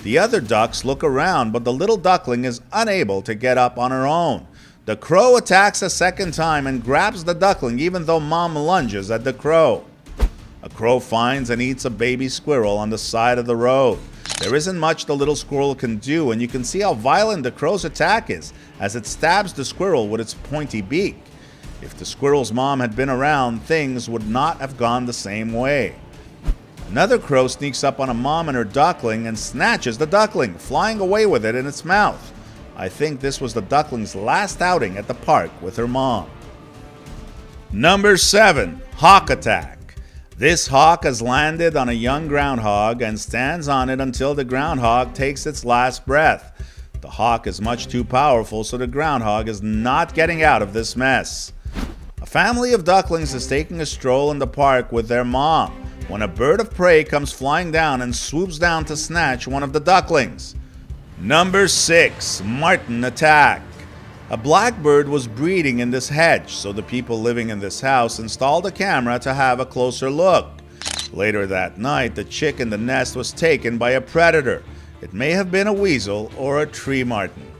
The other ducks look around, but the little duckling is unable to get up on her own. The crow attacks a second time and grabs the duckling even though Mom lunges at the crow. A crow finds and eats a baby squirrel on the side of the road. There isn't much the little squirrel can do, and you can see how violent the crow's attack is as it stabs the squirrel with its pointy beak. If the squirrel's mom had been around, things would not have gone the same way. Another crow sneaks up on a mom and her duckling and snatches the duckling, flying away with it in its mouth. I think this was the duckling's last outing at the park with her mom. Number 7. Hawk attack. This hawk has landed on a young groundhog and stands on it until the groundhog takes its last breath. The hawk is much too powerful, so the groundhog is not getting out of this mess. A family of ducklings is taking a stroll in the park with their mom when a bird of prey comes flying down and swoops down to snatch one of the ducklings. Number 6. Marten attack. A blackbird was breeding in this hedge, so the people living in this house installed a camera to have a closer look. Later that night, the chick in the nest was taken by a predator. It may have been a weasel or a tree marten.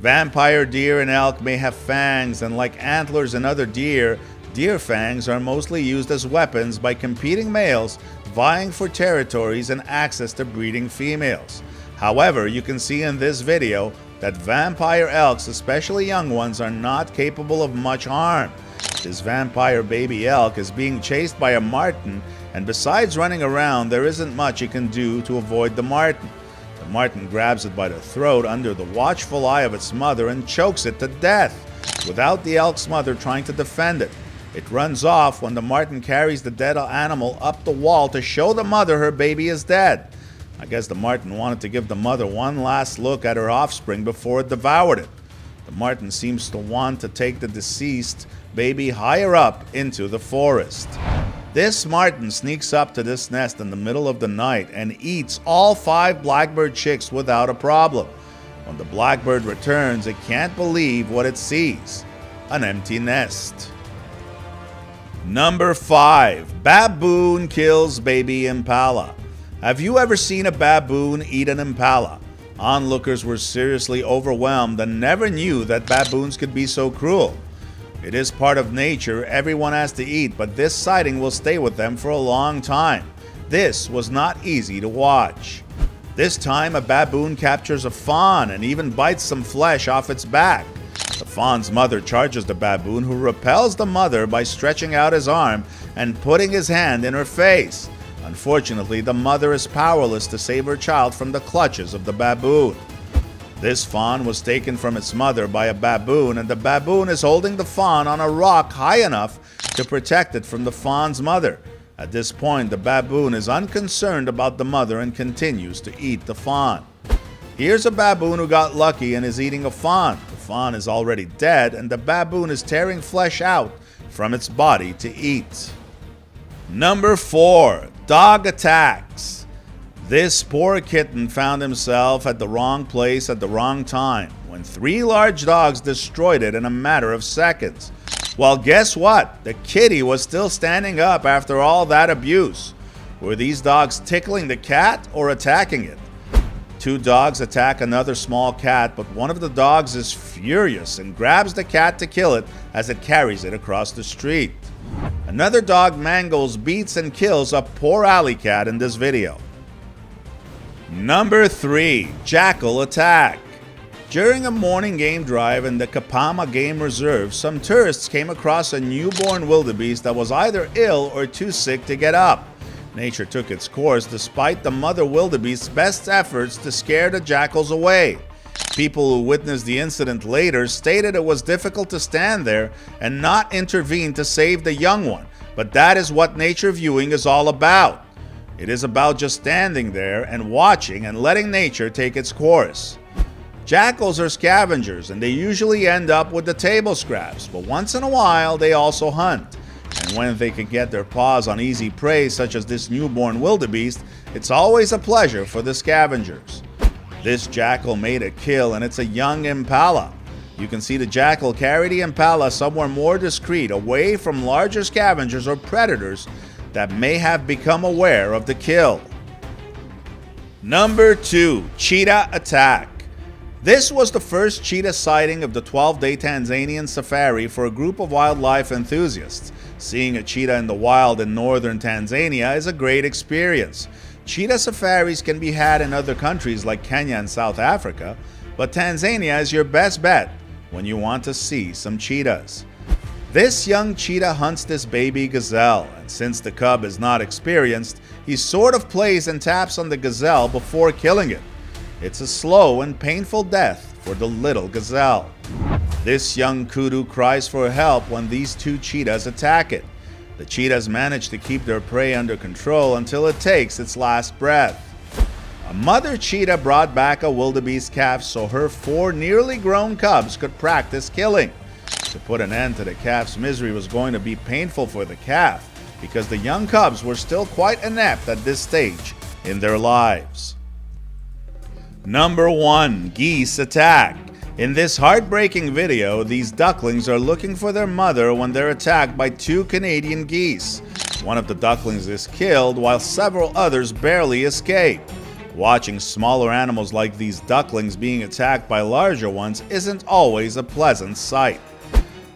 Vampire deer and elk may have fangs, and like antlers and other deer, deer fangs are mostly used as weapons by competing males vying for territories and access to breeding females. However, you can see in this video that vampire elks, especially young ones, are not capable of much harm. This vampire baby elk is being chased by a marten, and besides running around, there isn't much he can do to avoid the marten. The marten grabs it by the throat under the watchful eye of its mother and chokes it to death, without the elk's mother trying to defend it. It runs off when the marten carries the dead animal up the wall to show the mother her baby is dead. I guess the marten wanted to give the mother one last look at her offspring before it devoured it. The marten seems to want to take the deceased baby higher up into the forest. This marten sneaks up to this nest in the middle of the night and eats all 5 blackbird chicks without a problem. When the blackbird returns, it can't believe what it sees: an empty nest. Number 5. Baboon kills baby impala. Have you ever seen a baboon eat an impala? Onlookers were seriously overwhelmed and never knew that baboons could be so cruel. It is part of nature, everyone has to eat, but this sighting will stay with them for a long time. This was not easy to watch. This time a baboon captures a fawn and even bites some flesh off its back. The fawn's mother charges the baboon, who repels the mother by stretching out his arm and putting his hand in her face. Unfortunately, the mother is powerless to save her child from the clutches of the baboon. This fawn was taken from its mother by a baboon, and the baboon is holding the fawn on a rock high enough to protect it from the fawn's mother. At this point, the baboon is unconcerned about the mother and continues to eat the fawn. Here's a baboon who got lucky and is eating a fawn. The fawn is already dead, and the baboon is tearing flesh out from its body to eat. Number 4. Dog attacks. This poor kitten found himself at the wrong place at the wrong time when 3 large dogs destroyed it in a matter of seconds. Well, guess what? The kitty was still standing up after all that abuse. Were these dogs tickling the cat or attacking it? 2 dogs attack another small cat, but one of the dogs is furious and grabs the cat to kill it as it carries it across the street. Another dog mangles, beats, and kills a poor alley cat in this video. Number 3. Jackal attack. During a morning game drive in the Kapama Game Reserve, some tourists came across a newborn wildebeest that was either ill or too sick to get up. Nature took its course despite the mother wildebeest's best efforts to scare the jackals away. People who witnessed the incident later stated it was difficult to stand there and not intervene to save the young one, but that is what nature viewing is all about. It is about just standing there and watching and letting nature take its course. Jackals are scavengers, and they usually end up with the table scraps, but once in a while they also hunt. And when they can get their paws on easy prey such as this newborn wildebeest, it's always a pleasure for the scavengers. This jackal made a kill, and it's a young impala. You can see the jackal carry the impala somewhere more discreet, away from larger scavengers or predators that may have become aware of the kill. Number 2. Cheetah Attack. This was the first cheetah sighting of the 12-day Tanzanian safari for a group of wildlife enthusiasts. Seeing a cheetah in the wild in northern Tanzania is a great experience. Cheetah safaris can be had in other countries like Kenya and South Africa, but Tanzania is your best bet when you want to see some cheetahs. This young cheetah hunts this baby gazelle, and since the cub is not experienced, he sort of plays and taps on the gazelle before killing it. It's a slow and painful death for the little gazelle. This young kudu cries for help when these two cheetahs attack it. The cheetahs manage to keep their prey under control until it takes its last breath. A mother cheetah brought back a wildebeest calf so her 4 nearly grown cubs could practice killing. To put an end to the calf's misery was going to be painful for the calf because the young cubs were still quite inept at this stage in their lives. Number 1. Geese Attack. In this heartbreaking video, these ducklings are looking for their mother when they're attacked by 2 Canadian geese. One of the ducklings is killed while several others barely escape. Watching smaller animals like these ducklings being attacked by larger ones isn't always a pleasant sight.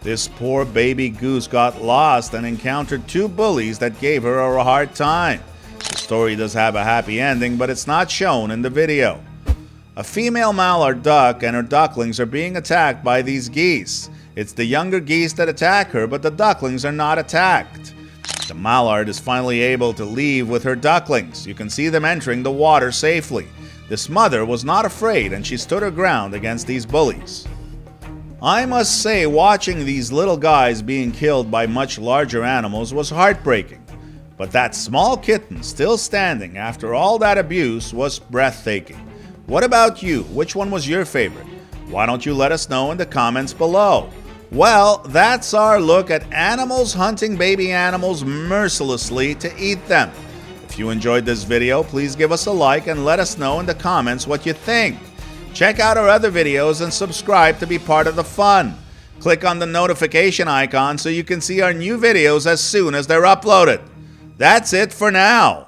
This poor baby goose got lost and encountered 2 bullies that gave her a hard time. The story does have a happy ending, but it's not shown in the video. A female mallard duck and her ducklings are being attacked by these geese. It's the younger geese that attack her, but the ducklings are not attacked. The mallard is finally able to leave with her ducklings. You can see them entering the water safely. This mother was not afraid and she stood her ground against these bullies. I must say, watching these little guys being killed by much larger animals was heartbreaking. But that small kitten still standing after all that abuse was breathtaking. What about you? Which one was your favorite? Why don't you let us know in the comments below? Well, that's our look at animals hunting baby animals mercilessly to eat them. If you enjoyed this video, please give us a like and let us know in the comments what you think. Check out our other videos and subscribe to be part of the fun. Click on the notification icon so you can see our new videos as soon as they're uploaded. That's it for now.